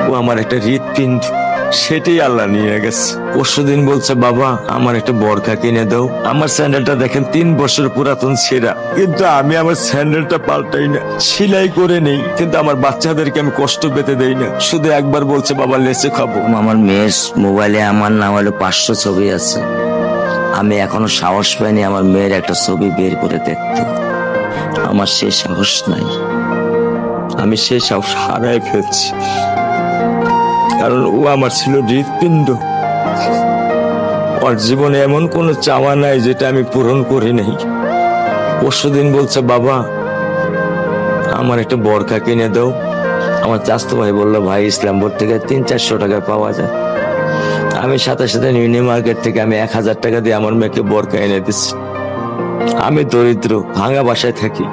ও আমার একটা হৃৎপিণ্ড, সেটাই আল্লাহ নিয়ে গেছে। পরশুদিন বলছে, বাবা আমার একটা বরখা কিনে দাও। আমার স্যান্ডেলটা দেখেন 3 বছর পুরাতন ছেঁড়া, কিন্তু আমি আমার স্যান্ডেলটা পাল্টাই না, সেলাই করে নেই। কিন্তু আমার বাচ্চাদেরকে আমি কষ্ট পেতে দেই না। শুধু একবার বলছে, বাবা লেচে খাবো। আমার মেয়ের মোবাইলে আমার নাম হলো 500 ছবি আছে। আমি এখনো সাহস পাইনি আমার মেয়ের একটা ছবি বের করে দেখতে। আমার সে সাহস নাই। আমি সেই সাহস হারায় ফেলছি, কারণ ও আমার ছিল হৃৎপিণ্ড। ওর জীবনে এমন কোনো চাওয়া নাই যেটা আমি পূরণ করি নাই। পরশুদিন বলছে, বাবা আমার একটা বরখা কিনে দাও। আমার চাচতো ভাই বললো, ভাই ইসলামপুর থেকে 300-400 টাকা পাওয়া যায়। আমি সাথে সাথে নিউ মার্কেট থেকে আমি 1000 টাকা দিয়ে আমার মেয়েকে বরখা এনে দিচ্ছি। আমি দরিদ্র, ভাঙা বাসায় থাকি।